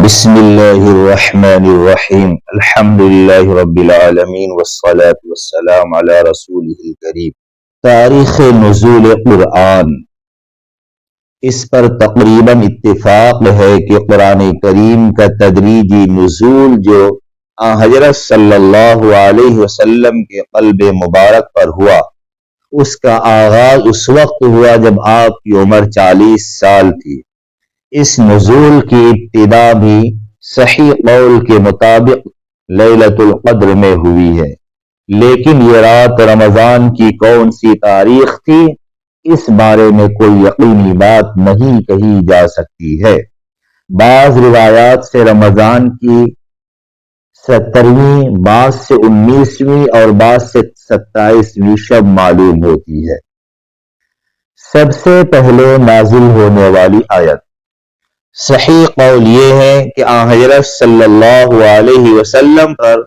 بسم اللہ الرحمن الرحیم الحمد للہ رب العالمین والصلاة والسلام علی رسولہ الکریم۔ تاریخ نزول قرآن، اس پر تقریباً اتفاق ہے کہ قرآن کریم کا تدریجی نزول جو حضرت صلی اللہ علیہ وسلم کے قلب مبارک پر ہوا، اس کا آغاز اس وقت ہوا جب آپ کی عمر 40 سال تھی۔ اس نزول کی ابتدا بھی صحیح قول کے مطابق لیلۃ القدر میں ہوئی ہے، لیکن یہ رات رمضان کی کون سی تاریخ تھی، اس بارے میں کوئی یقینی بات نہیں کہی جا سکتی ہے۔ بعض روایات سے رمضان کی 17ویں، بعض سے 19ویں اور بعض سے 27ویں شب معلوم ہوتی ہے۔ سب سے پہلے نازل ہونے والی آیت، صحیح قول یہ ہے کہ حضرت صلی اللہ علیہ وسلم پر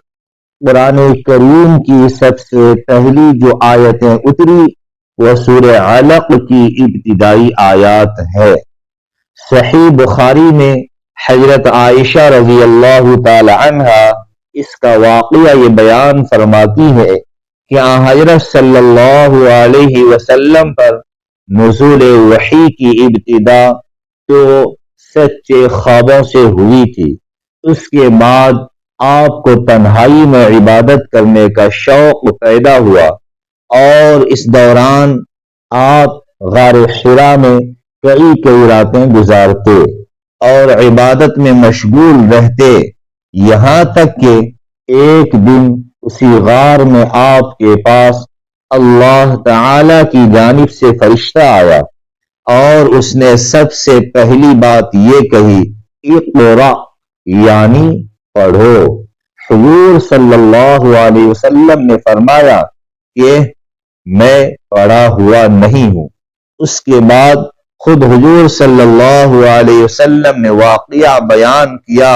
قرآن کریم کی سب سے پہلی جو آیتیں اتری وہ سورہ علق کی ابتدائی آیات ہے۔ صحیح بخاری میں حضرت عائشہ رضی اللہ تعالی عنہا اس کا واقعہ یہ بیان فرماتی ہے کہ حضرت صلی اللہ علیہ وسلم پر نزول وحی کی ابتدا تو سچے خوابوں سے ہوئی تھی، اس کے بعد آپ کو تنہائی میں عبادت کرنے کا شوق پیدا ہوا اور اس دوران آپ غار حرا میں کئی راتیں گزارتے اور عبادت میں مشغول رہتے، یہاں تک کہ ایک دن اسی غار میں آپ کے پاس اللہ تعالی کی جانب سے فرشتہ آیا اور اس نے سب سے پہلی بات یہ کہی، اقرأ، یعنی پڑھو۔ حضور صلی اللہ علیہ وسلم نے فرمایا کہ میں پڑھا ہوا نہیں ہوں۔ اس کے بعد خود حضور صلی اللہ علیہ وسلم نے واقعہ بیان کیا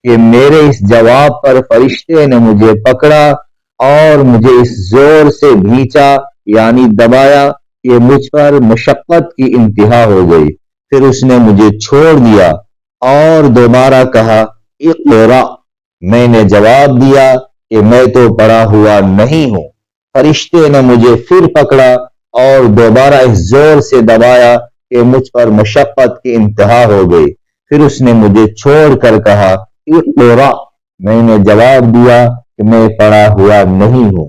کہ میرے اس جواب پر فرشتے نے مجھے پکڑا اور مجھے اس زور سے بھینچا یعنی دبایا کہ مجھ پر مشقت کی انتہا ہو گئی، پھر اس نے مجھے چھوڑ دیا اور دوبارہ کہا اقرأ، میں نے جواب دیا کہ میں تو پڑھا ہوا نہیں ہوں۔ فرشتے نے مجھے پھر پکڑا اور دوبارہ اس زور سے دبایا کہ مجھ پر مشقت کی انتہا ہو گئی، پھر اس نے مجھے چھوڑ کر کہا اقرأ، میں نے جواب دیا کہ میں پڑھا ہوا نہیں ہوں۔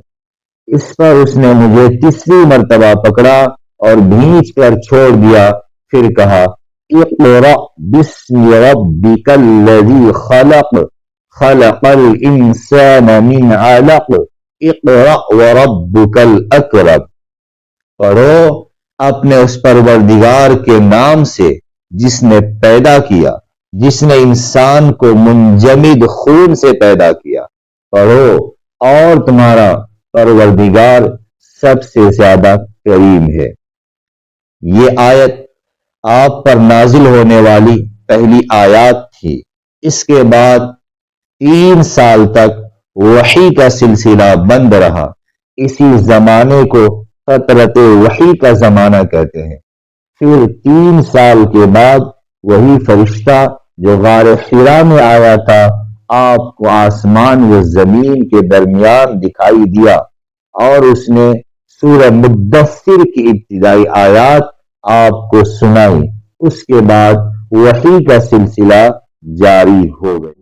اس پر اس نے مجھے تیسری مرتبہ پکڑا اور بھینچ کر چھوڑ دیا، پھر کہا اقرأ بسم ربک الذی خلق، خلق الانسان من علق، اقرأ وربک الاکرم، پڑھو اپنے اس پروردگار کے نام سے جس نے پیدا کیا، جس نے انسان کو منجمد خون سے پیدا کیا، پڑھو اور تمہارا پروردگار سب سے زیادہ کریم ہے۔ یہ آیت آپ پر نازل ہونے والی پہلی آیات تھی۔ اس کے بعد 3 سال تک وحی کا سلسلہ بند رہا۔ اسی زمانے کو فترت وحی کا زمانہ کہتے ہیں۔ پھر 3 سال کے بعد وہی فرشتہ جو غار حرا میں آیا تھا آپ کو آسمان و زمین کے درمیان دکھائی دیا اور اس نے سورہ مدثر کی ابتدائی آیات آپ کو سنائی۔ اس کے بعد وحی کا سلسلہ جاری ہو گیا۔